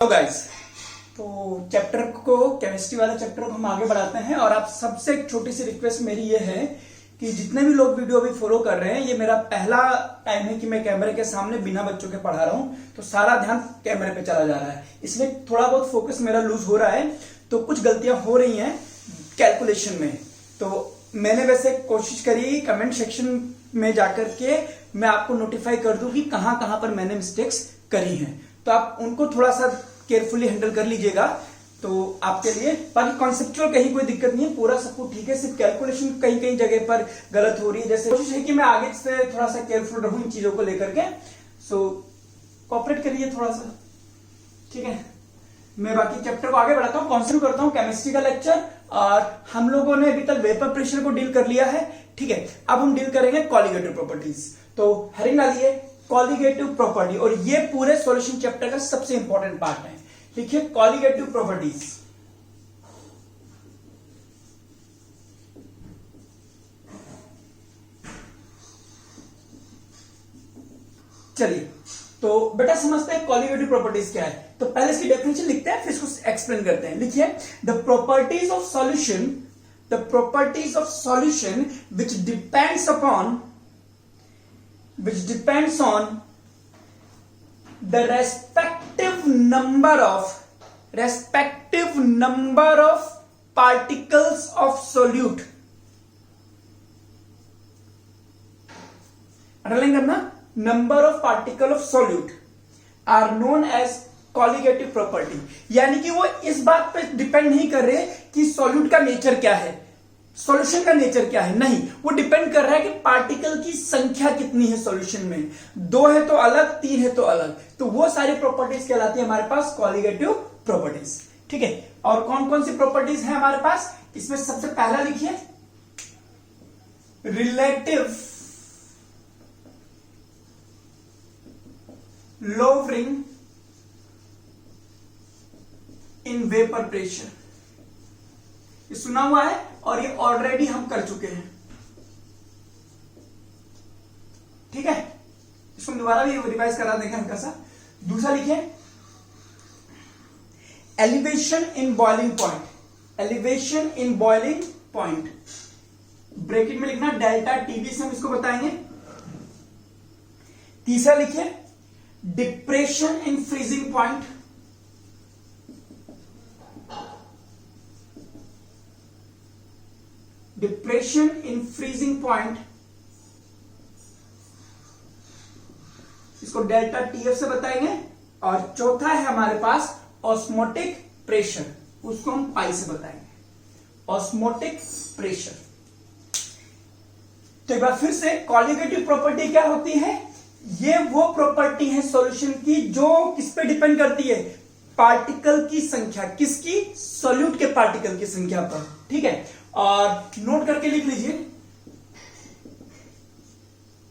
Hello guys. तो chapter को chemistry वाला चैप्टर को हम आगे बढ़ाते हैं और आप सबसे एक छोटी सी रिक्वेस्ट मेरी ये है कि जितने भी लोग वीडियो अभी फॉलो कर रहे हैं, ये मेरा पहला टाइम है कि मैं कैमरे के सामने बिना बच्चों के पढ़ा रहा हूं, तो सारा ध्यान कैमरे पे चला जा रहा है, इसलिए थोड़ा बहुत फोकस मेरा लूज हो रहा है, तो कुछ गलतियां हो रही हैं कैलकुलेशन में। तो मैंने वैसे कोशिश करी कमेंट सेक्शन में जाकर के मैं आपको नोटिफाई कर दूं कि कहां कहां पर मैंने मिस्टेक्स करी हैं, तो आप उनको थोड़ा सा केयरफुली हैंडल कर लीजिएगा। तो आपके लिए बाकी कॉन्सेप्चुअल कहीं कोई दिक्कत नहीं है, पूरा सब कुछ ठीक है, सिर्फ कैलकुलेशन कहीं कहीं जगह पर गलत हो रही है। जैसे कोशिश है कि मैं आगे से थोड़ा सा केयरफुल रहूं इन चीजों को लेकर के, सो कोऑपरेट करिए थोड़ा सा, ठीक है। मैं बाकी चैप्टर को आगे बढ़ाता हूं, कॉन्सेप्ट करता हूं केमिस्ट्री का लेक्चर। और हम लोगों ने अभी तक वेपर प्रेशर को डील कर लिया है, ठीक है। अब हम डील करेंगे कॉलिगेटिव प्रॉपर्टीज। तो हेडिंग डालिए कॉलिगेटिव प्रॉपर्टी, और ये पूरे सॉल्यूशन चैप्टर का सबसे इंपॉर्टेंट पार्ट है। लिखिए कॉलिगेटिव प्रॉपर्टीज। चलिए, तो बेटा समझते हैं कॉलिगेटिव प्रॉपर्टीज क्या है। तो पहले इसकी डेफिनेशन लिखते हैं, फिर इसको एक्सप्लेन करते हैं। लिखिए the properties of solution, the properties of solution which depends on the respective number of particles of solute। Underline करना, number of particle of solute are known as colligative property. यानी कि वो इस बात पे डिपेंड नहीं कर रहे कि सॉल्यूट का नेचर क्या है, सॉल्यूशन का नेचर क्या है, नहीं, वो डिपेंड कर रहा है कि पार्टिकल की संख्या कितनी है सॉल्यूशन में। 2 है तो अलग, 3 है तो अलग, तो वो सारी प्रॉपर्टीज कहलाती है हमारे पास कॉलिगेटिव प्रॉपर्टीज, ठीक है। और कौन कौन सी प्रॉपर्टीज है हमारे पास, इसमें सबसे पहला लिखिए relative lowering in vapour pressure. ये सुना हुआ है और ये ऑलरेडी हम कर चुके हैं, ठीक है। इसको दोबारा भी रिवाइज करा देंगे हल्का सा। दूसरा लिखिए elevation in boiling point, elevation in boiling point, bracket में लिखना डेल्टा टीबी से हम इसको बताएंगे। तीसरा लिखिए depression in freezing point, depression in freezing point, इसको डेल्टा टीएफ से बताएंगे। और चौथा है हमारे पास ऑस्मोटिक प्रेशर, उसको हम पाई से बताएंगे, ऑस्मोटिक प्रेशर। तो एक बार फिर से कॉलिगेटिव प्रॉपर्टी क्या होती है, ये वो प्रॉपर्टी है सॉल्यूशन की जो किस पे डिपेंड करती है, पार्टिकल की संख्या, किसकी, सॉल्यूट के पार्टिकल की संख्या पर, ठीक है। और नोट करके लिख लीजिए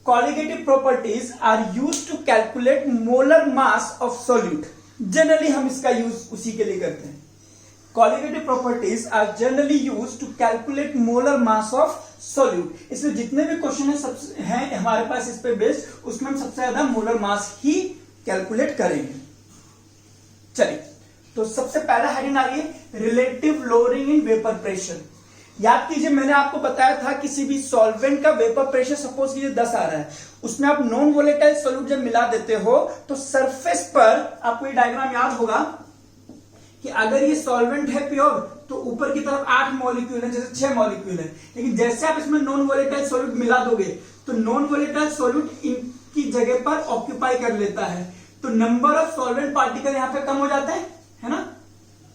colligative properties are used to calculate molar mass of solute. Generally हम इसका यूज उसी के लिए करते हैं। Colligative properties are generally used to calculate molar mass of solute. इसमें जितने भी क्वेश्चन हैं हमारे पास इस पे बेस्ड, उसमें हम सबसे ज्यादा मोलर मास ही कैलकुलेट करेंगे। चलिए, तो सबसे पहला हेडिंग आ रही है relative lowering in vapour pressure. याद कीजिए मैंने आपको बताया था किसी भी सॉल्वेंट का वेपर प्रेशर सपोज कीजिए 10 आ रहा है, उसमें आप नॉन वोलेटाइल सॉल्यूट जब मिला देते हो तो सरफेस पर आपको ये डायग्राम याद होगा कि अगर ये सॉल्वेंट है प्योर तो ऊपर की तरफ 8 मॉलिक्यूल है, जैसे 6 मॉलिक्यूल है। लेकिन जैसे आप इसमें नॉन वोलेटाइल सॉल्यूट मिला दोगे तो नॉन वोलेटाइल सॉल्यूट इनकी जगह पर ऑक्यूपाई कर लेता है, तो नंबर ऑफ सॉल्वेंट पार्टिकल यहां पे कम हो जाते हैं, है ना।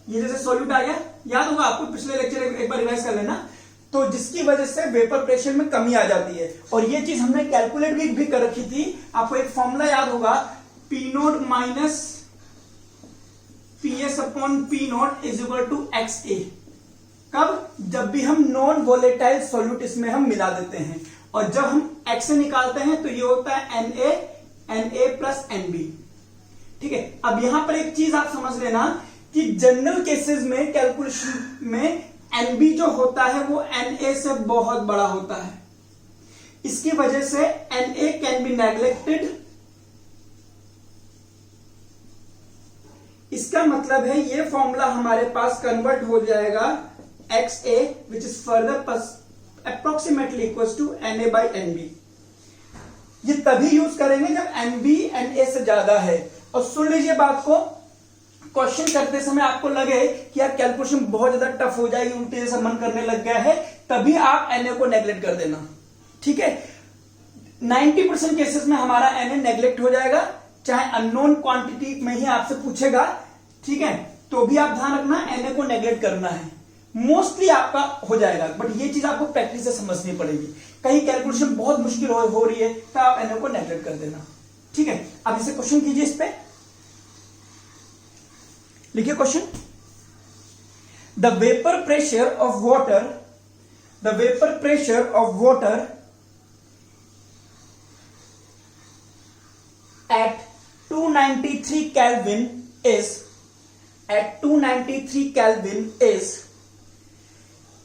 ये जैसे सॉल्यूट आ गया, याद होगा आपको, पिछले लेक्चर एक बार रिवाइज कर लेना। तो जिसकी वजह से वेपर प्रेशर में कमी आ जाती है, और ये चीज हमने कैलकुलेट भी कर रखी थी। आपको एक फॉर्मूला याद होगा, P naught minus PS upon P naught is equal to X A. कब, जब भी हम नॉन वोलेटाइल सॉल्यूट इसमें हम मिला देते हैं, और जब हम एक्स से निकालते हैं तो ये होता है Na प्लस एनबी, ठीक है। अब यहां पर एक चीज आप समझ लेना कि जनरल केसेस में कैलकुलेशन में एनबी जो होता है वो Na से बहुत बड़ा होता है। इसकी वजह से Na कैन बी नेग्लेक्टेड इसका मतलब है ये फॉर्मूला हमारे पास कन्वर्ट हो जाएगा XA which is further approximately equal to Na/Nb। ये तभी यूज करेंगे जब Nb Na से ज्यादा है। और सुन लीजिए बात को, क्वेश्चन करते समय आपको लगे कि यार कैलकुलेशन बहुत ज्यादा टफ हो जाएगी, उल्टे जैसा मन करने लग गया है, तभी आप Na को नेग्लेक्ट कर देना, ठीक है। 90% केसेस में हमारा Na नेग्लेक्ट हो जाएगा, चाहे अननोन क्वांटिटी में ही आपसे पूछेगा, ठीक है, तो भी आप ध्यान रखना Na को नेग्लेक्ट करना है। मोस्टली आपका हो जाएगा, बट ये चीज आपको प्रैक्टिस से समझनी पड़ेगी। कहीं कैलकुलेशन बहुत मुश्किल हो रही है तो आप Na को नेग्लेक्ट कर देना, ठीक है। अब इसे क्वेश्चन कीजिए, इस पे लिखिए question. The vapour pressure of water at 293 Kelvin is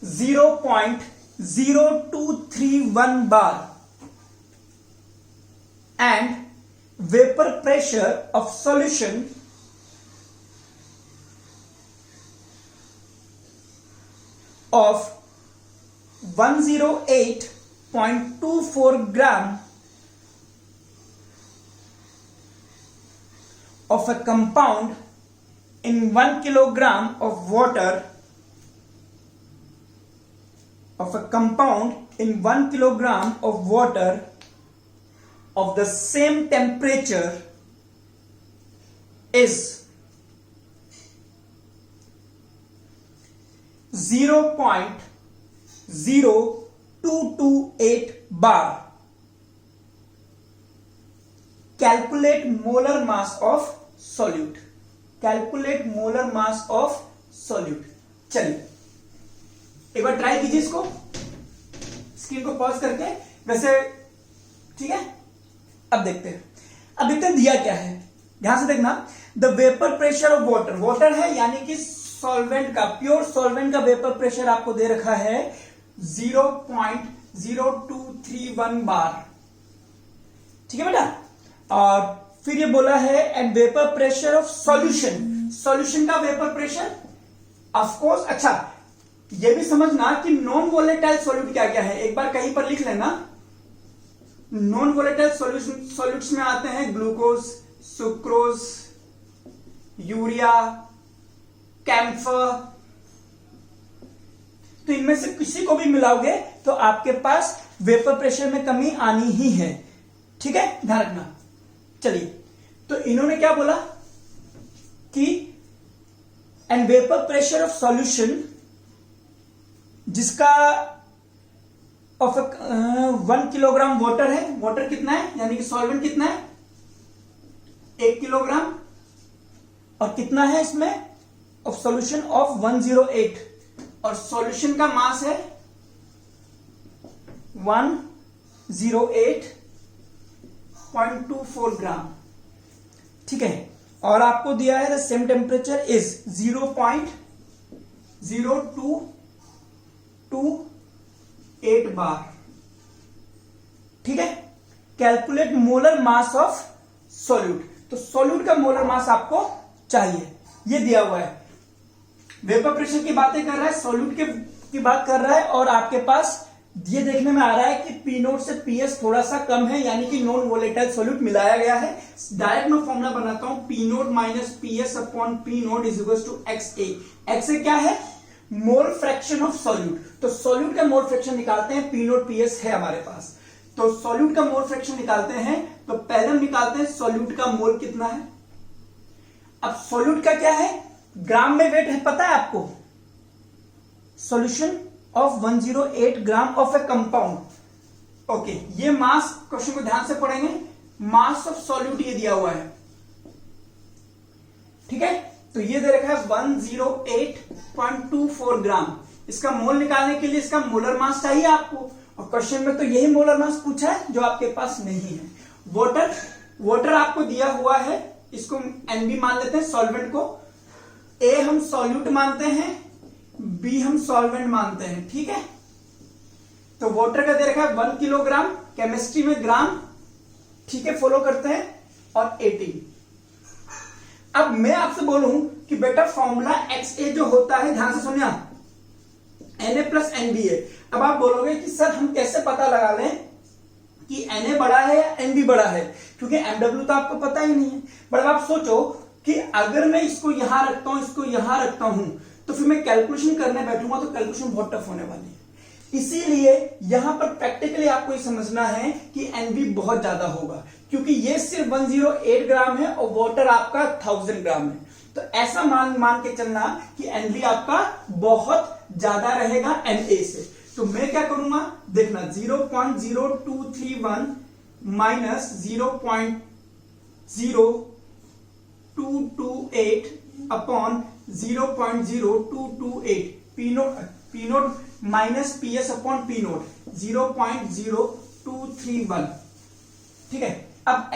0.0231 bar and vapor pressure of solution of 108.24 gram of a compound in 1 kilogram of water of the same temperature is 0.0228 bar. Calculate molar mass of solute. चलिए एक बार try कीजिए इसको, screen को pause करके, वैसे ठीक है। अब देखते हैं दिया क्या है, ध्यान से देखना। The vapour pressure of water है, यानी कि सॉल्वेंट का, प्योर सॉल्वेंट का वेपर प्रेशर आपको दे रखा है 0.0231 बार, ठीक है बेटा। और फिर ये बोला है at vapour pressure of solution का वेपर प्रेशर ऑफ कोर्स। अच्छा, ये भी समझना कि नॉन वोलेटाइल सॉल्यूट क्या क्या है, एक बार कहीं पर लिख लेना। नॉन वोलेटाइल सॉल्यूट्स में आते हैं ग्लूकोज, सुक्रोज, यूरिया, कैम्फर। तो इनमें से किसी को भी मिलाओगे तो आपके पास वेपर प्रेशर में कमी आनी ही है, ठीक है, ध्यान रखना। चलिए, तो इन्होंने क्या बोला कि and vapour pressure of solution जिसका ऑफ 1 किलोग्राम वाटर है, वाटर कितना है यानी कि सॉल्वेंट कितना है 1 किलोग्राम, और कितना है इसमें ऑफ सॉल्यूशन ऑफ 108, और सॉल्यूशन का मास है 108.24 ग्राम, ठीक है। और आपको दिया है द सेम टेम्परेचर इज 0.0228 बार, ठीक है। Calculate molar mass of solute, तो सॉल्यूट का मोलर मास आपको चाहिए, ये दिया हुआ है। वेपर प्रेशर की बातें कर रहा है, सॉल्यूट की बात कर रहा है, और आपके पास ये देखने में आ रहा है कि पी नोट से पीएस थोड़ा सा कम है, यानी कि नॉन वोलेटाइल सॉल्यूट मिलाया गया है। डायरेक्ट मैं फॉर्मूला बनाता हूं, P naught minus PS upon P naught is equal to XA. XA क्या है, मोल फ्रैक्शन ऑफ सॉल्यूट। तो सॉल्यूट का मोल फ्रैक्शन निकालते हैं, पी नोट पीएस है हमारे पास, तो सॉल्यूट का मोल फ्रैक्शन निकालते हैं। तो पहले हम निकालते हैं सॉल्यूट का मोल कितना है। अब सॉल्यूट का क्या है, ग्राम में वेट है, पता है आपको, solution of 108 gram of A compound. Okay, ये मास क्वेश्चन को ध्यान से पढ़ेंगे, मास ऑफ सॉल्यूट ये दिया हुआ है, ठीक है। तो ये दे रखा है 108.24 ग्राम। इसका मोल निकालने के लिए इसका मोलर मास चाहिए आपको, और क्वेश्चन में तो यही मोलर मास पूछा है जो आपके पास नहीं है। वाटर आपको दिया हुआ है, इसको NB मान लेते हैं सॉल्वेंट को, A हम सॉल्यूट मानते हैं, B हम सॉल्वेंट मानते हैं, ठीक है। तो वाटर का दे रखा है 1 किलोग्राम, केमिस्ट्री में ग्राम, ठीक है, फॉलो करते हैं, और 18। अब मैं आपसे बोलूं कि बेटा फॉर्मूला XA जो होता है, ध्यान से सुनिए, Na प्लस NB है। अब आप बोलोगे कि सर हम कैसे पता लगा लें कि Na बड़ा है या NB बड़ा है, क्योंकि MW तो आपको पता ही नहीं है। बट अब आप सोचो कि अगर मैं इसको यहां रखता हूं, इसको यहां रखता हूं, तो फिर मैं कैलकुलेशन करने बैठूंगा तो कैलकुलेशन बहुत टफ होने वाली है। इसीलिए यहां पर प्रैक्टिकली आपको ये समझना है कि NB बहुत ज्यादा होगा, क्योंकि ये सिर्फ 108 ग्राम है और वाटर आपका 1000 ग्राम है। तो ऐसा मान के चलना कि NB आपका बहुत ज्यादा रहेगा Na से। तो मैं क्या करूंगा, देखना 0.0231 minus 0.0228 upon 0.0228 P naught minus PS upon P note 0.0231। ठीक है, अब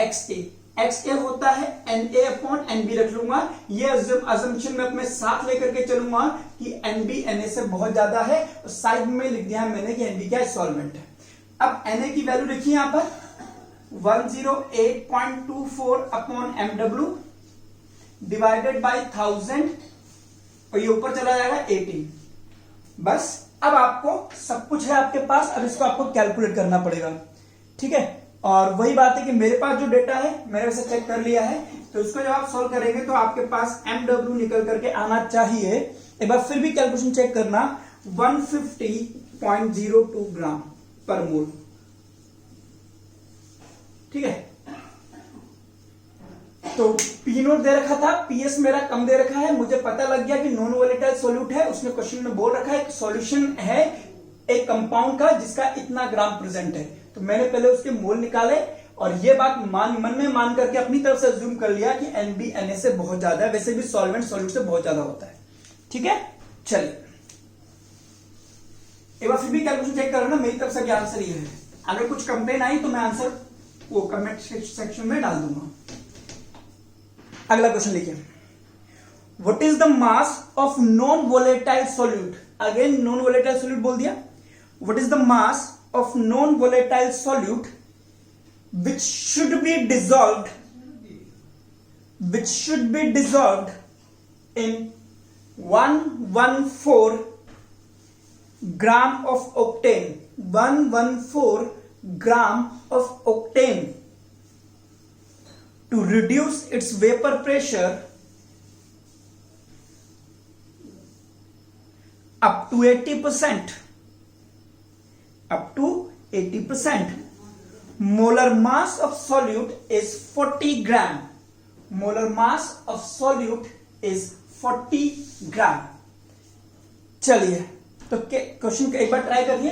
XA होता है Na अपॉन NB रख लूंगा। ये अजम्पशन में अपने साथ लेकर के चलूंगा कि NB Na से बहुत ज्यादा है, और साइड में लिख दिया मैंने कि NB क्या है, सॉल्वेंट है। अब Na की वैल्यू लिखिए यहां पर 108.24 अपॉन MW डिवाइडेड बाय 1000, और ये ऊपर चला जाएगा 18। बस अब आपको सब कुछ है आपके पास, अब इसको आपको कैलकुलेट करना पड़ेगा। ठीक है, और वही बात है कि मेरे पास जो डेटा है मैंने वैसे चेक कर लिया है, तो इसको जब आप सॉल्व करेंगे तो आपके पास MW निकल करके आना चाहिए। एक बार फिर भी कैलकुलेशन चेक करना, 150.02 ग्राम पर मोल। ठीक है, तो पी नोट दे रखा था, पीएस मेरा कम दे रखा है, मुझे पता लग गया कि नॉन वोलेटाइल सॉल्यूट है। उसने क्वेश्चन में बोल रखा है कि सॉल्यूशन है एक कंपाउंड का जिसका इतना ग्राम प्रेजेंट है, तो मैंने पहले उसके मोल निकाले और ये बात मन में मान करके अपनी तरफ से अज्यूम कर लिया कि NB Na से बहुत ज्यादा है। वैसे भी सॉल्वेंट सॉल्यूट से बहुत ज्यादा होता है। ठीक है, चलिए एक बार फिर भी कैलकुलेशन चेक करो ना, मेरी तरफ से आंसर ये है। अगर कुछ कंप्लेन आई तो मैं आंसर वो कमेंट सेक्शन में डाल दूंगा। अगला क्वेश्चन लिखिए, what is the mass of non volatile solute. Again non volatile solute बोल दिया। What is the mass of non volatile solute which should be dissolved in 114 gram of octane, 114 gram of octane to reduce its vapor pressure up to 80%. Molar mass of solute is 40 gram. Molar mass of solute is 40 gram. चलिए तो question एक बार try करिए,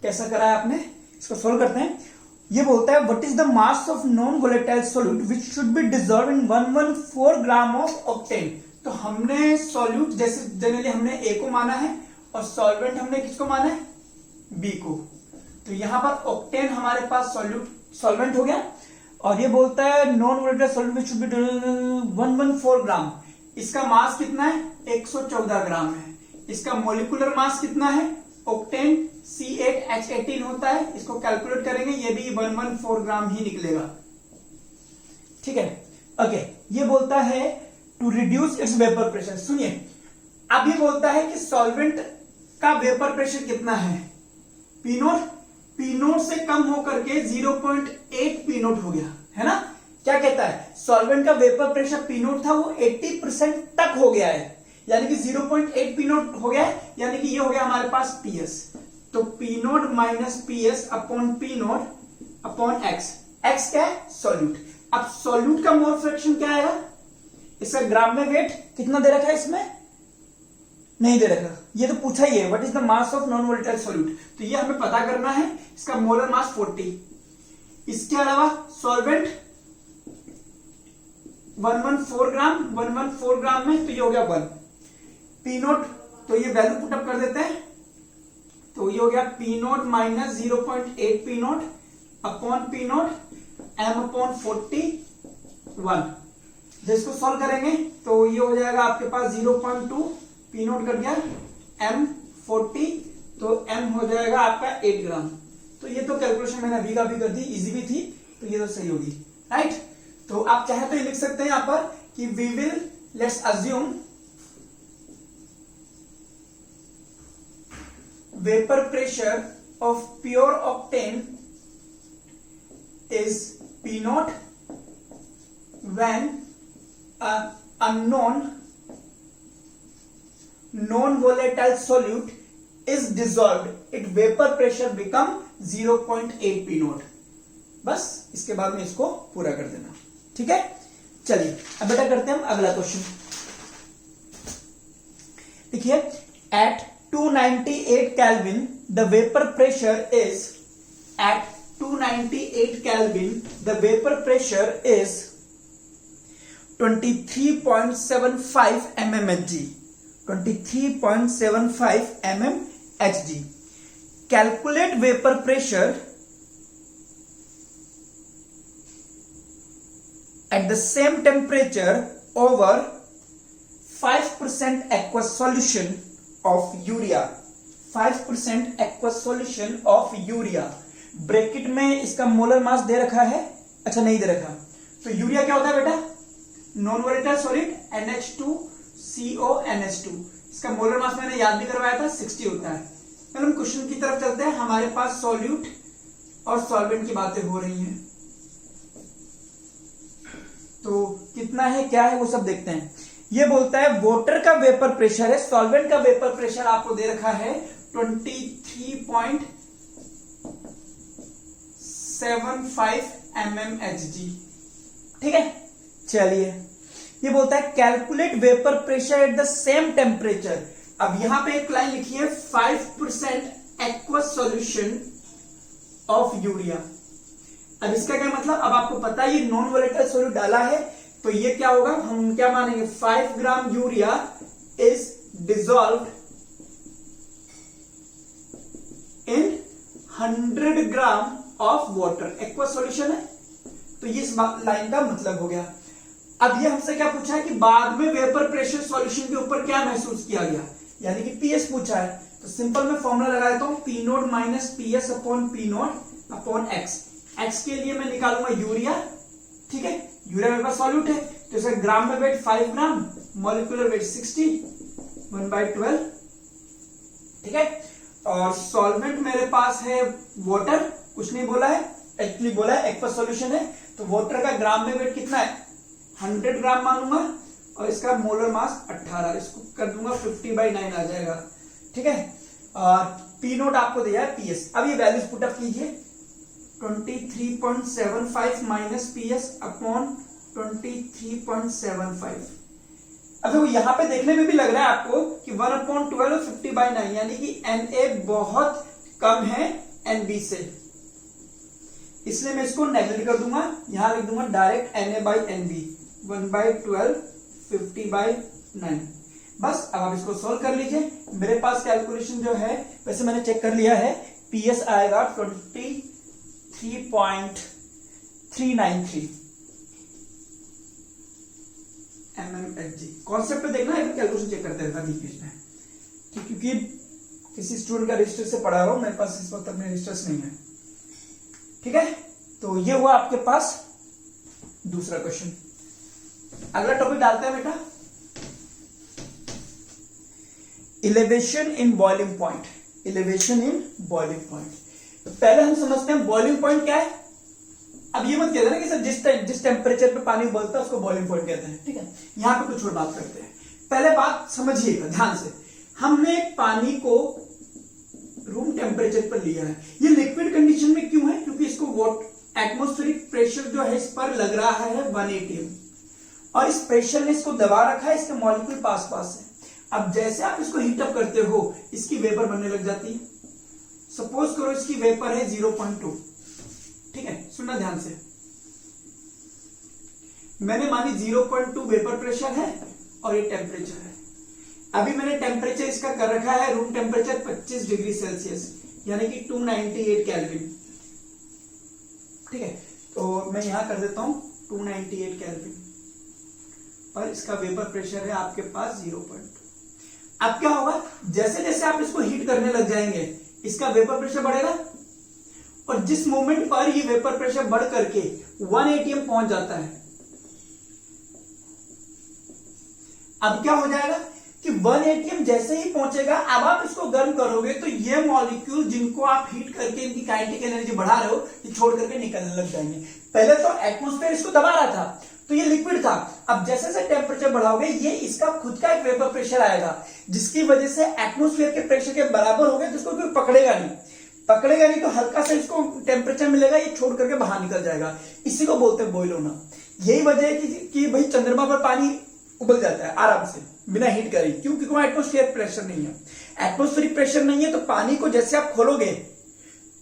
कैसा करा है आपने, इसको solve करते हैं। ये बोलता है what is the mass of non volatile solute which should be dissolved in 114 gram of octane. तो हमने सॉल्यूट जैसे जनरली हमने A को माना है और सॉल्वेंट हमने किसको माना है, B को। तो यहां पर ऑक्टेन हमारे पास सॉल्वेंट हो गया, और ये बोलता है non volatile solute which should be 114 ग्राम। इसका मास कितना है, 114 ग्राम है। इसका मोलिकुलर मास कितना है, ऑक्टेन C8H18 होता है। इसको कैलकुलेट करेंगे, ये भी 114 ग्राम ही निकलेगा। ठीक है, ओके। ये बोलता है to reduce its vapour pressure. सुनिए, अब ये बोलता है कि सॉल्वेंट का वेपर प्रेशर कितना है, पी नोट से कम होकर के 0.8 पी नोट हो गया है ना। क्या कहता है, सॉल्वेंट का वेपर प्रेशर पी नोट था वो 80% तक हो गया है, यानी कि 0.8 पी नोट हो गया है, यानी कि ये हो गया हमारे पास पीएस। तो P naught minus PS upon P naught upon x. X क्या है, सॉल्यूट। अब सॉल्यूट का मोल फ्रैक्शन क्या आएगा, इसका ग्राम में वेट कितना दे रखा है, इसमें नहीं दे रखा, ये तो पूछा ही है what is the mass of non volatile solute. तो ये हमें पता करना है, इसका मोलर मास 40। इसके अलावा सॉल्वेंट 114 ग्राम में, तो ये हो गया 1। पी नोट, तो ये वैल्यू पुटअप कर देते हैं, तो ये हो गया P naught minus 0.8 P naught upon P naught M upon 41। जिसको सॉल्व करेंगे तो ये हो जाएगा आपके पास 0.2 पी नोट कर दिया एम 40, तो एम हो जाएगा आपका 8 ग्राम। तो ये तो कैलकुलेशन मैंने अभी कर दी, इजी भी थी, तो ये तो सही होगी, राइट। तो आप चाहे तो ये लिख सकते हैं यहां पर कि we will let's assume vapor pressure of pure octane is P naught when a unknown non-volatile solute is dissolved, its vapor pressure become 0.8 P naught. बस इसके बाद में इसको पूरा कर देना, ठीक है। चलिए अब बेटा करते हैं हम अगला क्वेश्चन। देखिए, eight 298 Kelvin the vapor pressure is at 298 Kelvin the vapor pressure is 23.75 mmHg. 23.75 mmHg. Calculate vapor pressure at the same temperature over 5% aqueous solution of urea. 5% aqueous solution of urea. Bracket में इसका molar mass दे रखा है, अच्छा नहीं दे रखा। तो urea क्या होता है बेटा? Non volatile solid NH2CONH2। इसका मोलर मास मैंने याद भी करवाया था, 60 होता है। चलो हम क्वेश्चन की तरफ चलते हैं। हमारे पास सॉल्यूट और सॉल्वेंट की बातें हो रही हैं, तो कितना है क्या है वो सब देखते हैं। ये बोलता है वाटर का वेपर प्रेशर है, सॉल्वेंट का वेपर प्रेशर आपको दे रखा है 23.75 mmHg, ठीक है। चलिए, ये बोलता है calculate vapour pressure at the same temperature. अब यहां पे एक लाइन लिखी है 5% एक्वस सॉल्यूशन ऑफ यूरिया। अब इसका क्या मतलब, अब आपको पता है ये नॉन वोलेटाइल सॉल्यूट डाला है, तो ये क्या होगा, हम क्या मानेंगे, 5 gram urea is dissolved in 100 gram of water. Aqueous solution है, तो ये इस लाइन का मतलब हो गया। अब ये हमसे क्या पूछा है कि बाद में वेपर प्रेशर सॉल्यूशन के ऊपर क्या महसूस किया गया, यानी कि पीएस पूछा है। तो सिंपल मैं फॉर्मूला लगा देता हूं, P naught minus PS upon P naught upon x. X के लिए मैं निकालूंगा यूरिया, ठीक है। यूरिया मेरे पास सॉल्यूट है, तो इसका ग्राम में वेट 5 ग्राम, मॉलिक्यूलर वेट 60, 1/12, ठीक है। और सॉल्वेंट मेरे पास है वाटर, कुछ नहीं बोला है, एक्चुअली बोला है एक्वस सॉल्यूशन है, तो वाटर का ग्राम में वेट कितना है, 100 ग्राम मानूंगा, और इसका मोलर मास 18, इसको कर दूंगा 50/9 आ जाएगा, ठीक है। और पी नोट आपको दिया है पीएस। अब ये वैल्यूज पुटअप कीजिए, 23.75 माइनस पीएस अपॉन 23.75। अब देखो यहां पे देखने में भी लग रहा है आपको कि 1/12 50/9, यानी कि Na बहुत कम है Nb से, इसलिए मैं इसको नेगलेक्ट कर दूंगा, यहां लिख दूंगा डायरेक्ट Na/Nb 1/12 50/9। बस अब आप इसको सोल्व कर लीजिए। मेरे पास कैलकुलेशन जो है, वैसे मैंने चेक कर लिया है, पीएस आएगा 23.393 mmHg। कॉन्सेप्ट पे देखना है, कैलकुलेशन चेक करते रहता बीच में, क्योंकि किसी स्टूडेंट का रजिस्टर से पढ़ा रहा हूं, मेरे पास इस वक्त अपने रजिस्टर्स नहीं है, ठीक है। तो ये हुआ आपके पास दूसरा क्वेश्चन। अगला टॉपिक डालते हैं बेटा, elevation in boiling point. Elevation in boiling point, तो पहले हम समझते हैं बॉइलिंग पॉइंट क्या है। अब ये मत कहते ना कि सर जिस टेम्परेचर पे पानी उबलता है उसको बॉइलिंग पॉइंट कहते हैं, ठीक है। यहां पे कुछ और बात करते हैं। पहले बात समझिएगा ध्यान से, हमने पानी को रूम टेम्परेचर पर लिया है। ये लिक्विड कंडीशन में क्यों है, क्योंकि इसको एटमॉस्फेरिक प्रेशर जो है इस पर लग रहा है 1 atm, और इस प्रेशर ने इसको दबा रखा है, इसके मॉलिक्यूल पास पास है। अब जैसे आप इसको हीटअप करते हो, इसकी वेपर बनने लग जाती है। सपोज करो इसकी वेपर है 0.2, ठीक है, सुनना ध्यान से। मैंने मानी 0.2 वेपर प्रेशर है और ये टेम्परेचर है। अभी मैंने टेम्परेचर इसका कर रखा है रूम टेम्परेचर 25 डिग्री सेल्सियस, यानी कि 298 केल्विन, ठीक है। तो मैं यहां कर देता हूं 298 केल्विन, पर इसका वेपर प्रेशर है आपके पास 0.2। अब क्या होगा, जैसे जैसे आप इसको हीट करने लग जाएंगे, इसका वेपर प्रेशर बढ़ेगा, और जिस मोमेंट पर ये वेपर प्रेशर बढ़ करके 1 atm पहुंच जाता है, अब क्या हो जाएगा कि 1 atm जैसे ही पहुंचेगा, अब आप इसको गर्म करोगे तो ये मॉलिक्यूल जिनको आप हीट करके इनकी काइनेटिक एनर्जी बढ़ा रहे हो, ये छोड़ करके निकलने लग जाएंगे। पहले तो एटमॉस्फेयर इसको दबा रहा था, तो ये लिक्विड था। अब जैसे जैसे टेम्परेचर बढ़ाओगे, ये इसका खुद का एक वेपर प्रेशर आएगा, जिसकी वजह से एटमॉस्फेयर के प्रेशर के बराबर हो गया, जिसको कोई पकड़ेगा नहीं तो हल्का से इसको टेम्परेचर मिलेगा, ये छोड़ करके बाहर निकल जाएगा। इसी को बोलते हैं बॉयल होना। यही वजह है कि भाई चंद्रमा पर पानी उबल जाता है आराम से बिना हीट करे, क्योंकि कोई एटमॉस्फेयर प्रेशर नहीं है। एटमॉस्फेरिक प्रेशर नहीं है तो पानी को जैसे आप खोलोगे,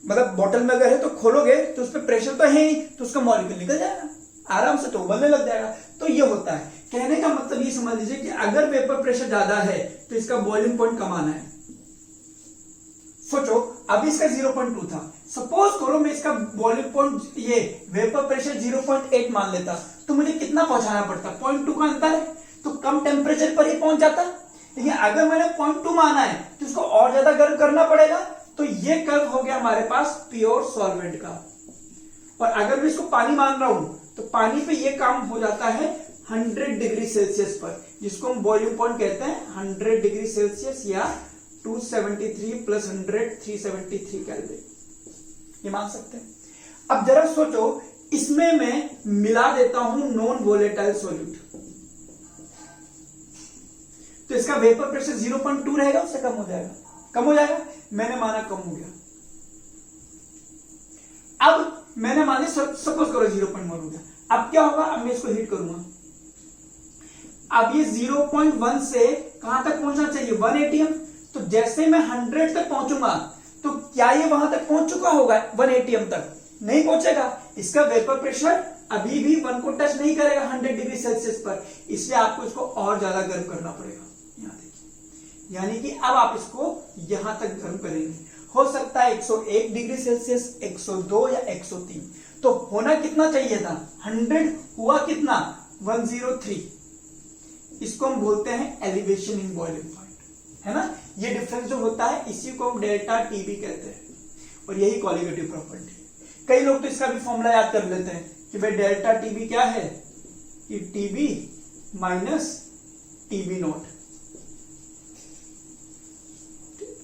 मतलब बोतल में अगर है तो खोलोगे तो उस पर प्रेशर तो है ही, तो उसका मॉलिक्यूल निकल जाएगा आराम से, तो उबलने लग जाएगा। तो ये होता है। कहने का मतलब ये समझ लीजिए कि अगर वेपर प्रेशर ज्यादा है तो इसका बॉइलिंग पॉइंट कम आना है। सोचो अभी इसका 0.2 था, सपोज करो मैं इसका बॉइलिंग पॉइंट, ये वेपर प्रेशर 0.8 मान लेता, तो मुझे कितना पहुंचाना पड़ता? 0.2 का अंतर है, तो कम टेम्परेचर पर ही पहुंच जाता। लेकिन अगर मैंने 0.2 माना है तो इसको और ज्यादा गर्म करना पड़ेगा। तो ये कर्व हो गया हमारे पास प्योर सॉल्वेंट का। और अगर मैं इसको पानी मान रहा हूं तो पानी पे ये काम हो जाता है 100 डिग्री सेल्सियस पर, जिसको हम बॉइलिंग पॉइंट कहते हैं 100 डिग्री सेल्सियस या 273 प्लस 100 373 कैलोरी, ये मान सकते हैं। अब जरा सोचो, इसमें मैं मिला देता हूं नॉन वोलेटाइल सॉल्यूट, तो इसका वेपर प्रेशर 0.2 रहेगा, उससे कम हो जाएगा। कम हो जाएगा, मैंने माना कम हो गया। अब मैंने माने सपोज करो 0.1 हो गया। अब क्या होगा? अब मैं इसको हीट करूंगा। अब ये 0.1 से कहां तक पहुंचना चाहिए? 1 atm। तो जैसे मैं 100 तक पहुंचूंगा तो क्या ये वहां तक पहुंच चुका होगा? 1 atm तक नहीं पहुंचेगा। इसका वेपर प्रेशर अभी भी 1 को टच नहीं करेगा 100 डिग्री सेल्सियस पर, इसलिए आपको इसको और ज्यादा गर्म करना पड़ेगा। यहां देखिए, यानी कि अब आप इसको यहां तक गर्म करेंगे। हो सकता है 101 डिग्री सेल्सियस, 102 या 103। तो होना कितना चाहिए था? 100, हुआ कितना? 103। इसको हम बोलते हैं एलिवेशन इन बॉइलिंग पॉइंट, है ना। ये डिफरेंस जो होता है इसी को हम डेल्टा टीबी कहते हैं, और यही कोलिगेटिव प्रॉपर्टी है। कई लोग तो इसका भी फॉर्मूला याद कर लेते हैं कि भाई डेल्टा टीबी क्या है, कि टीबी माइनस टीबी नॉट।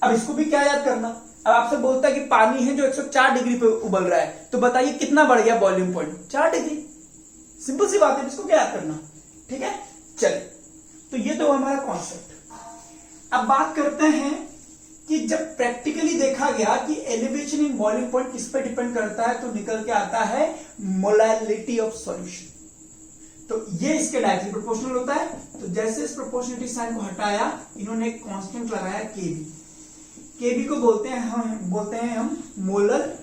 अब इसको भी क्या याद करना? अब आपसे बोलता है कि पानी है जो 104 डिग्री पे उबल रहा है, तो बताइए कितना बढ़ गया बॉइलिंग पॉइंट? 4 डिग्री। सिंपल सी बात है, इसको क्या याद करना? ठीक है, चलिए। तो ये तो हमारा कॉन्सेप्ट। अब बात करते हैं कि जब प्रैक्टिकली देखा गया कि एलिवेशन इन बॉइलिंग पॉइंट किस पे डिपेंड करता है, तो निकल के आता है मोलैलिटी ऑफ सॉल्यूशन। तो ये इसके डायरेक्टली प्रोपोर्शनल होता है। तो जैसे इस प्रोपोर्शनलिटी साइन को हटाया, इन्होंने एक कांस्टेंट लगाया केबी। केबी को बोलते हैं हम मोलर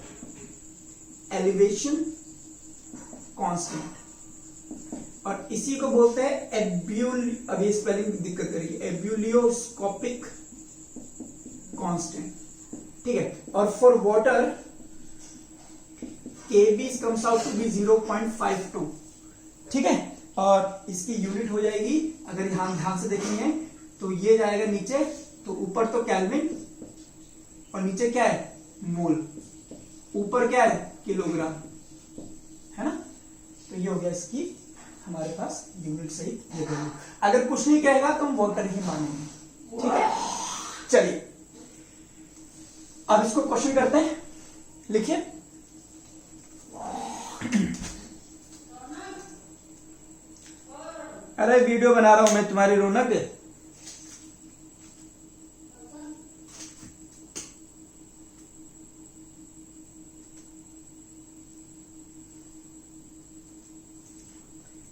एलिवेशन कांस्टेंट, और इसी को बोलते हैं अभी स्पेलिंग दिक्कत करिए, एब्यूलियोस्कोपिक कांस्टेंट। ठीक है। और for water KB comes out to be 0.52। ठीक है। और इसकी यूनिट हो जाएगी, अगर ध्यान से देखेंगे तो ये जाएगा नीचे, तो ऊपर तो केल्विन और नीचे क्या है? मोल। ऊपर क्या है? किलोग्राम, है ना। तो ये हो गया इसकी हमारे पास यूनिट सहित ये वैल्यू। अगर कुछ नहीं कहेगा तो हम वाटर ही मानेंगे। ठीक है, चलिए अब इसको क्वेश्चन करते हैं। लिखिए, अरे वीडियो बना रहा हूं मैं, तुम्हारी रौनक है।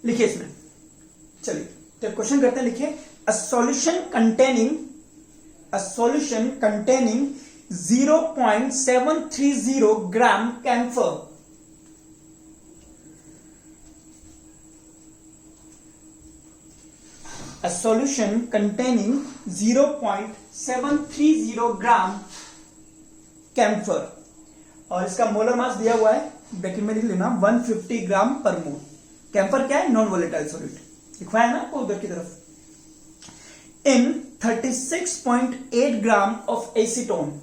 लिखिए इसमें, चलिए तो क्वेश्चन करते हैं। लिखिए, a solution containing 0.730 gram camphor a solution containing 0.730 gram camphor, और इसका मोलर मास दिया हुआ है, ब्रैकेट में लिख लेना 150 ग्राम पर मोल। कैम्फर क्या है? नॉन वोलेटाइल सॉल्यूट, लिखवाया ना आपको उधर की तरफ। इन 36.8 gram of acetone,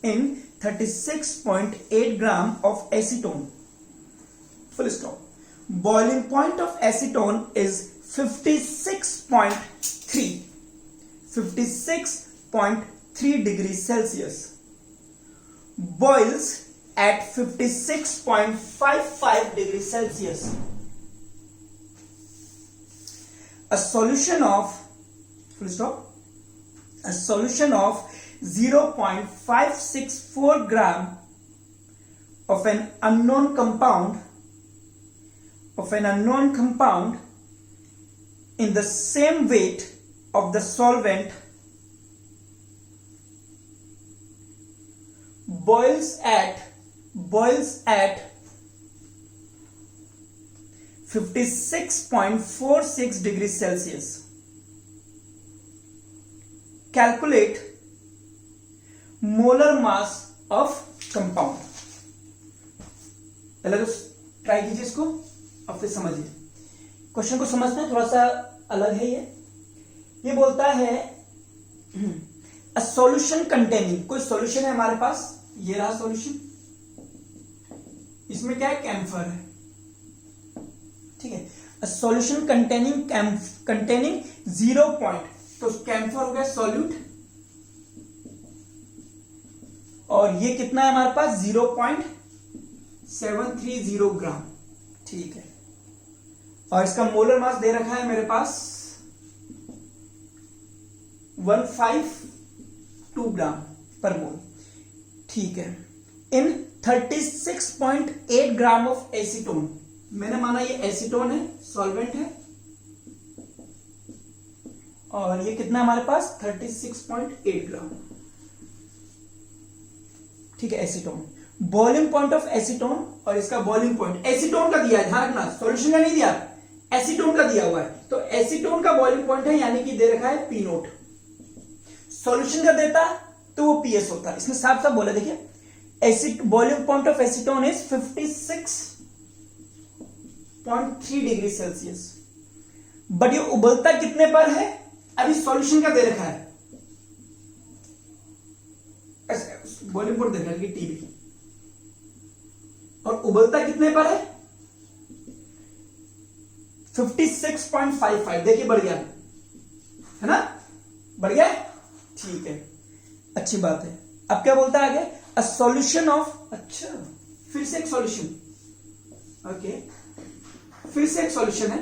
in 36.8 gram of acetone, full stop. Boiling point of acetone is 56.3 degree Celsius, boils at 56.55 degree Celsius. A solution of, full stop, a solution of 0.564 gram of an unknown compound in the same weight of the solvent boils at 56.46 degrees Celsius. Calculate molar mass of compound. पहले तो try कीजिए इसको, अब फिर समझिए। Question को समझते हैं, थोड़ा सा अलग है ये बोलता है अ सॉल्यूशन कंटेनिंग, कोई सॉल्यूशन है हमारे पास, ये रहा सॉल्यूशन, इसमें क्या है, कैम्फर है, ठीक है। अ सॉल्यूशन कंटेनिंग 0 पॉइंट, तो कैम्फर हो गया सॉल्यूट, और ये कितना है हमारे पास 0.730 ग्राम, ठीक है। और इसका मोलर मास दे रखा है मेरे पास 152 ग्राम पर मोल, ठीक है। इन 36.8 ग्राम ऑफ एसीटोन, मैंने माना ये एसीटोन है, सॉल्वेंट है, और ये कितना हमारे पास 36.8 ग्राम, ठीक है, acetone. Boiling point of acetone, और इसका बॉइलिंग पॉइंट एसीटोन का दिया है, ध्यान रखना, सॉल्यूशन का नहीं दिया, एसीटोन का दिया हुआ है, तो एसीटोन का बॉइलिंग पॉइंट है, यानी कि दे रखा है पी नोट। सॉल्यूशन का देता तो वो पीएस होता, इसमें साफ साफ बोला, देखिए acid boiling point of acetone is 56.3 degree Celsius, but ये उबलता कितने पर है, अभी सॉल्यूशन का दे रखा है, बॉइलिंग पॉइंट दे रखा है टीबी, और उबलता कितने पर है 56.55, देखिए बढ़ गया है ना, बढ़ गया, ठीक है, अच्छी बात है। अब क्या बोलता है आगे, अ सॉल्यूशन ऑफ, अच्छा फिर से एक सॉल्यूशन, ओके, फिर से एक सॉल्यूशन है,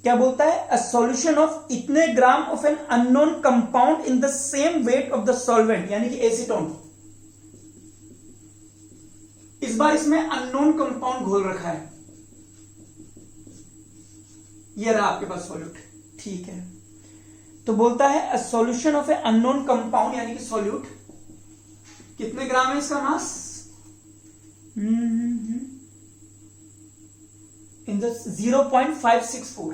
क्या बोलता है, अ सॉल्यूशन ऑफ इतने gram of an unknown compound in the same weight of the solvent, यानी कि एसीटोन। इस बार इसमें अननोन कंपाउंड घोल रखा है, ये रहा आपके पास सॉल्यूट, ठीक है। तो बोलता है a solution of A unknown compound, यानी कि सॉल्यूट, कितने ग्राम है इसका मास, इन द 0.564,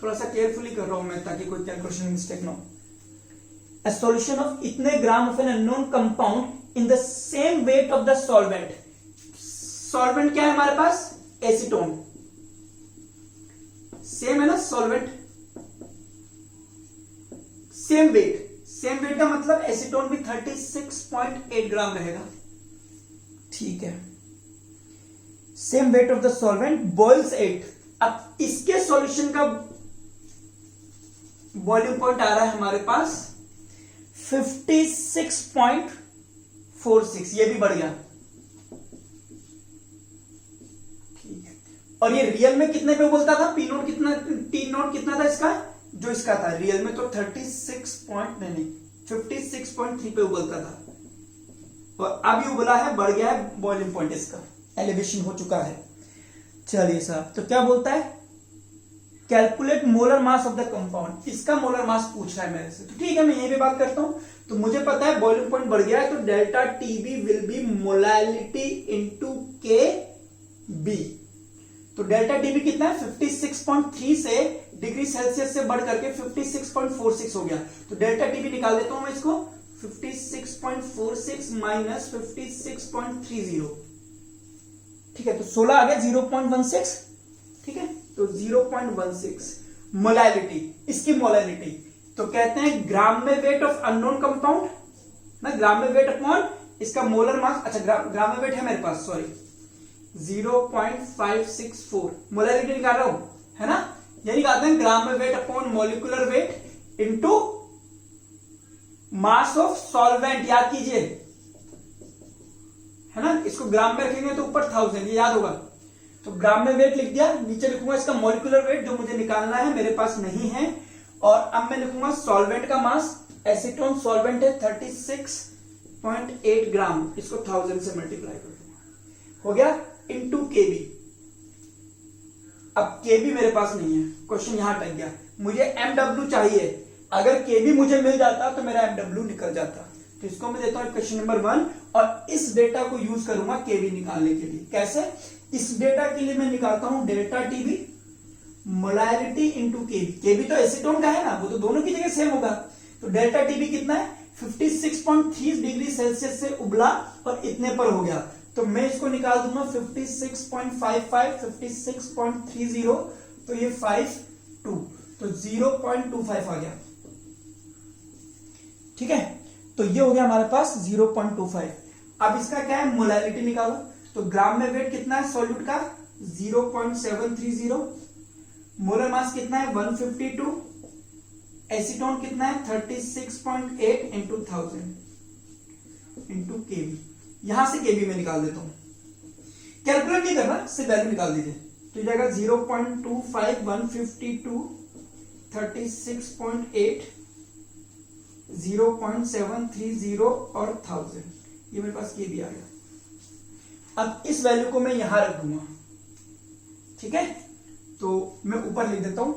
थोड़ा सा केयरफुली कर रहा हूं मैं ताकि कोई कैलकुलेशन मिस्टेक ना हो। अ सॉल्यूशन ऑफ इतने gram of an unknown compound in the same weight of the solvent, solvent क्या है हमारे पास, एसीटोन, सेम है ना सॉल्वेंट, सेम वेट का मतलब एसीटोन भी 36.8 ग्राम रहेगा, ठीक है। Same weight of the solvent boils 8, अब इसके सॉल्यूशन का बॉइलिंग पॉइंट आ रहा है हमारे पास 56.46, ये भी बढ़ गया, ठीक है। और ये रियल में कितने पे बोलता था, पी नोट कितना, टी नोट कितना था इसका, जो इसका था रियल में तो 56.3 पे उबलता था, और अब ये उबला है, बढ़ गया है बॉइलिंग पॉइंट, इसका एलिवेशन हो चुका है। चलिए साहब, तो क्या बोलता है, calculate molar mass of the compound, इसका मोलर मास पूछ रहा है मेरे से, तो ठीक है मैं यहीं पे बात करता हूं। तो मुझे पता है बॉइलिंग पॉइंट बढ़ गया है, तो delta TB will be molality into के बी, तो डेल्टा टीबी कितना है 56.3 से डिग्री सेल्सियस से बढ़ करके 56.46 हो गया, तो डेल्टा टीबी निकाल देता हूं मैं इसको, 56.46 माइनस 56.30, ठीक है, तो 16 आ गया 0.16, ठीक है, तो 0.16 मोलैलिटी, इसकी मोलैलिटी, तो कहते हैं ग्राम में वेट ऑफ अननोन कंपाउंड ना, ग्राम में वेट अपॉन इसका मोलर मास, अच्छा ग्राम में वेट है मेरे पास, सॉरी 0.564, मोलैलिटी निकाल रहा हूं, है ना, ये निकालते हैं ग्राम में weight upon molecular weight into mass of solvent, याद कीजिए, है ना, इसको ग्राम में रखेंगे तो ऊपर 1000, ये याद होगा। तो ग्राम में वेट लिख दिया, नीचे लिखूंगा इसका मॉलिक्यूलर वेट जो मुझे निकालना है, मेरे पास नहीं है। और अब मैं लिखूंगा सॉल्वेंट का मास, एसीटोन सॉल्वेंट है 36.8 ग्राम, इसको 1000 से मल्टीप्लाई कर दूंगा, हो गया, इनटू केबी। अब केबी मेरे पास नहीं है, क्वेश्चन यहां अटक गया, मुझे एमडब्ल्यू चाहिए। अगर केबी मुझे मिल जाता तो मेरा एमडब्ल्यू निकल जाता। तो इसको मैं देता हूं क्वेश्चन नंबर 1 और इस डेटा को यूज करूंगा केबी निकालने के लिए। कैसे? इस डेटा के लिए मैं निकालता हूं डेल्टा टीबी मोलैरिटी इंटू केबी। केबी तो एसीटोन का है ना, वो तो दोनों की जगह सेम होगा। तो डेल्टा टीबी कितना है? 56.3 डिग्री सेल्सियस से उबला और इतने पर हो गया। तो मैं इसको निकाल दूंगा 56.55, 56.30, तो ये 52, तो 0.25 आ गया। ठीक है, तो ये हो गया हमारे पास 0.25। अब इसका क्या है? मोलैरिटी निकालो। तो ग्राम में वेट कितना है सॉल्यूट का? 0.730। मोलर मास कितना है? 152। एसीटोन कितना है? 36.8 इंटू 1000 इंटू केबी। यहां से केबी में निकाल देता हूं, कैलकुलेट नहीं करना, सिर्फ वैल्यू निकाल दीजिए। तो ये जाएगा 0.25, 152, 36.8, 0.730 और 1000, ये मेरे पास केबी आ गया। अब इस वैल्यू को मैं यहां रख दूंगा, ठीक है, तो मैं ऊपर लिख देता हूं,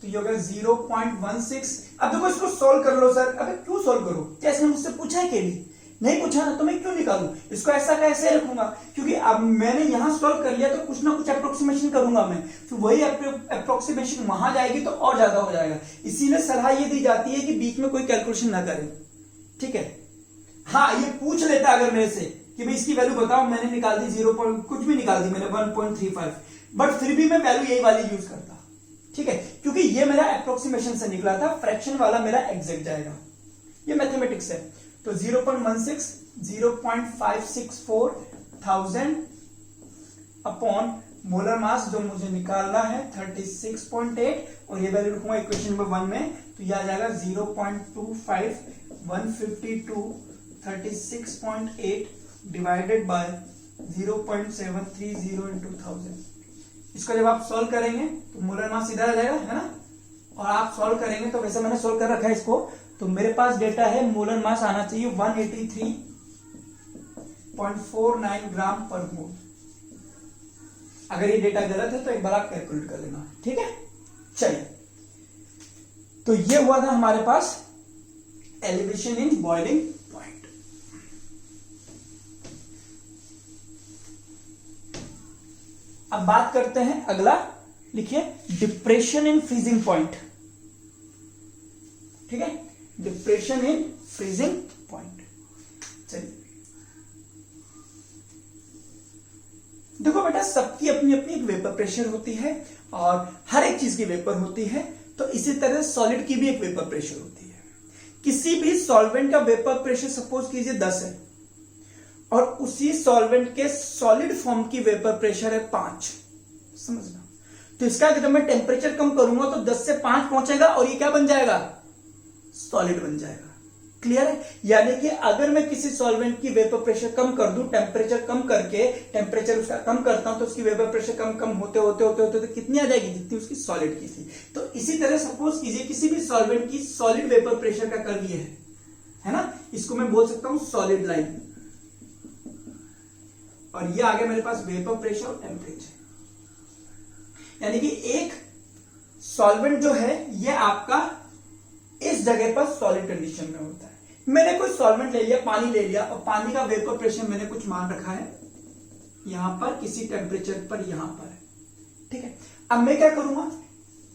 तो ये होगा 0.16। अब देखो इसको सॉल्व कर लो सर। अबे क्यों सॉल्व करो? क्या इसने मुझसे पूछा है केबी? नहीं पूछा ना, तो मैं क्यों निकालूं? इसको ऐसा कैसे रखूंगा? क्योंकि अब मैंने यहां सॉल्व कर लिया तो कुछ ना कुछ अप्रोक्सीमेशन करूंगा मैं, तो वही अप्रोक्सीमेशन वहां जाएगी तो और ज्यादा हो जाएगा। इसीलिए सलाह ये दी जाती है कि बीच में कोई कैलकुलेशन ना करें, ठीक है। हाँ, ये पूछ लेता अगर मेरे से कि भाई इसकी वैल्यू बताओ, मैंने निकाल दी 0. कुछ भी निकाल दी मैंने 1.35, बट फिर भी मैं वैल्यू यही वाली यूज करता, ठीक है, क्योंकि ये मेरा अप्रोक्सीमेशन से निकला था, फ्रैक्शन वाला मेरा एग्जैक्ट जाएगा, ये मैथमेटिक्स है। तो 0.16, 0.564 1000 अपॉन मोलर मास जो मुझे निकालना है 36.8, और ये वैल्यू लिखूंगा इक्वेशन नंबर 1 में, तो यह आ जाएगा 0.25, 152, 36.8 डिवाइडेड बाय 0.730 इंटू 1000। इसको जब आप सॉल्व करेंगे तो मोलर मास सीधा आ जाएगा, है ना, और आप सॉल्व करेंगे तो वैसे मैंने सॉल्व कर रखा है इसको, तो मेरे पास डेटा है मोलर मास आना चाहिए 183.49 ग्राम पर मोल। अगर ये डेटा गलत है तो एक बार आप कैलकुलेट कर लेना, ठीक है। चलिए, तो ये हुआ था हमारे पास एलिवेशन इन बॉइलिंग पॉइंट। अब बात करते हैं अगला, लिखिए डिप्रेशन इन फ्रीजिंग पॉइंट, ठीक है, डिप्रेशन इन फ्रीजिंग पॉइंट। चलिए देखो बेटा, सबकी अपनी अपनी एक वेपर प्रेशर होती है और हर एक चीज की वेपर होती है, तो इसी तरह सॉलिड की भी एक वेपर प्रेशर होती है। किसी भी सॉल्वेंट का वेपर प्रेशर सपोज कीजिए 10 है और उसी सॉल्वेंट के सॉलिड फॉर्म की वेपर प्रेशर है 5, समझना। तो इसका जब मैं टेम्परेचर कम करूंगा तो 10 से 5 पहुंचेगा और ये क्या बन जाएगा? सॉलिड बन जाएगा। क्लियर है? यानी कि अगर मैं किसी सॉल्वेंट की वेपर प्रेशर कम कर दूं, टेम्परेचर कम करके टेम्परेचर उसका कम करता हूं, तो उसकी वेपर प्रेशर कम होते होते कितनी आ जाएगी? जितनी उसकी सॉलिड की थी। तो इसी तरह सपोज कीजिए किसी भी सॉल्वेंट की सॉलिड वेपर प्रेशर का कर्व ये है ना, इसको मैं बोल सकता हूं सॉलिड लाइन, और ये आ गया मेरे पास वेपर प्रेशर और टेम्परेचर। यानी कि एक सॉल्वेंट जो है ये आपका इस जगह पर सॉलिड कंडीशन में होता है। मैंने कोई सॉल्वेंट ले लिया, पानी ले लिया, और पानी का वेपर प्रेशर मैंने कुछ मान रखा है यहां पर किसी टेम्परेचर पर, यहां पर, ठीक है। अब मैं क्या करूंगा,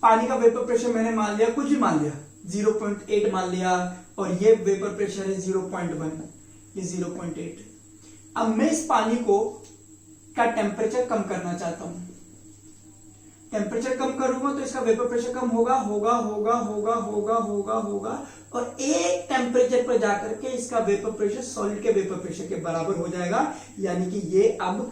पानी का वेपर प्रेशर मैंने मान लिया, कुछ भी मान लिया, 0.8 मान लिया, और ये वेपर प्रेशर है 0.1, ये 0.8। अब मैं इस पानी को का टेम्परेचर कम करना चाहता हूं। टेम्परेचर कम करूंगा तो इसका वेपर प्रेशर कम होगा, और एक टेम्परेचर पर जाकर के इसका वेपर प्रेशर सॉलिड के वेपर प्रेशर के बराबर हो जाएगा, यानी कि ये अब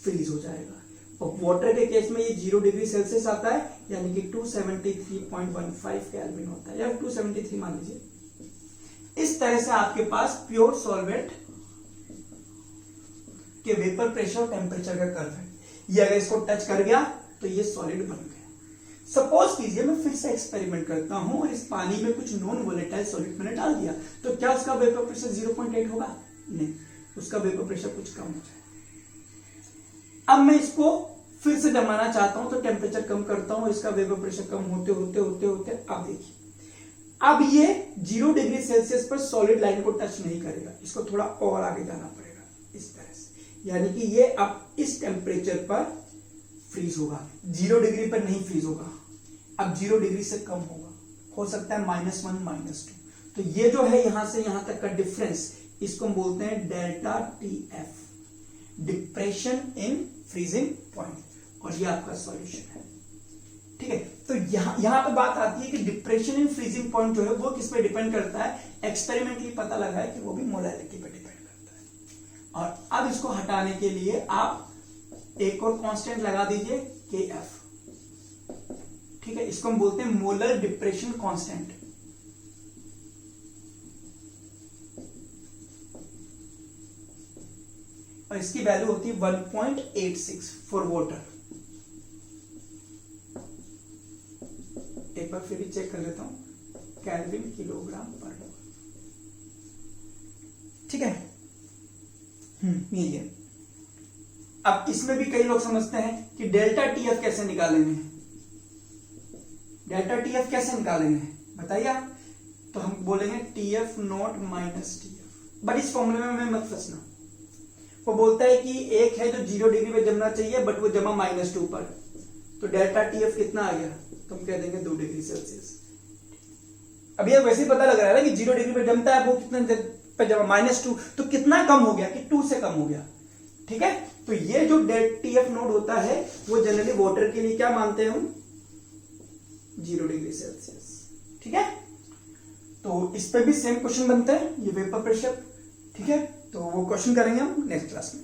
फ्रीज हो जाएगा। और वाटर के केस में ये 0 डिग्री सेल्सियस आता है, यानी कि 273.15 केल्विन होता है, या 273 मान लीजिए। इस तरह से आपके पास प्योर सॉल्वेंट के वेपर प्रेशर और टेम्परेचर का कर्व है। ये अगर इसको टच कर गया तो ये सॉलिड बन गया। सपोज कीजिए मैं फिर से एक्सपेरिमेंट करता हूं और इस पानी में कुछ नॉन वोलेटाइल सॉलिड मैंने डाल दिया, तो क्या उसका वेपर प्रेशर 0.8 होगा? नहीं, उसका वेपर प्रेशर कुछ कम हो जाए। अब मैं इसको फिर से जमाना चाहता हूं तो टेम्परेचर कम करता हूं, इसका वेपर प्रेशर कम होते होते होते होते अब देखिए, अब ये 0 डिग्री सेल्सियस पर सॉलिड लाइन को टच नहीं करेगा, इसको थोड़ा और आगे जाना पड़ेगा इस तरह से, यानी कि ये अब इस टेम्परेचर पर फ्रीज होगा, 0 डिग्री पर नहीं फ्रीज होगा, अब 0 डिग्री से कम होगा, हो सकता है -1 -2। तो ये जो है यहां से यहां तक का डिफरेंस, इसको हम बोलते हैं delta TF, depression in freezing point, और ये आपका सॉल्यूशन है। ठीक है, तो यहां पे बात आती है कि डिप्रेशन इन फ्रीजिंग पॉइंट जो है वो किस पे डिपेंड करता है? एक्सपेरिमेंटली पता लगा है कि वो भी मोलैरिटी पे डिपेंड करता है। और अब इसको हटाने के लिए आप एक और कांस्टेंट लगा दीजिए KF। ठीक है, इसको हम बोलते हैं मोलर डिप्रेशन कांस्टेंट। और इसकी वैल्यू होती है 1.86 फॉर वाटर। एक बार फिर ही चेक कर लेता हूं, केल्विन किलोग्राम पर मोल। ठीक है, ये अब इसमें भी कई लोग समझते हैं कि डेल्टा TF कैसे निकालेंगे, डेल्टा TF कैसे निकालेंगे बताइए आप? तो हम बोलेंगे TF not minus TF, but इस फॉर्मूले में मत फंसना। वो बोलता है कि एक है जो 0 डिग्री पे जमना चाहिए बट वो जमा -2 पर, तो डेल्टा TF कितना आ गया? तो हम कह देंगे 2 डिग्री सेल्सियस। अब ये वैसे ही पता लग रहा है ना कि 0 डिग्री पे जमता है, वो कितने पे जमा -2, तो कितना कम हो गया कि 2 से कम हो गया। ठीक है, तो ये जो TF नोड होता है वो जनरली वाटर के लिए क्या मानते हैं हम? 0 डिग्री सेल्सियस। ठीक है, तो इस पे भी सेम क्वेश्चन बनते हैं, ये वेपर प्रेशर। ठीक है, तो वो क्वेश्चन करेंगे हम नेक्स्ट क्लास में।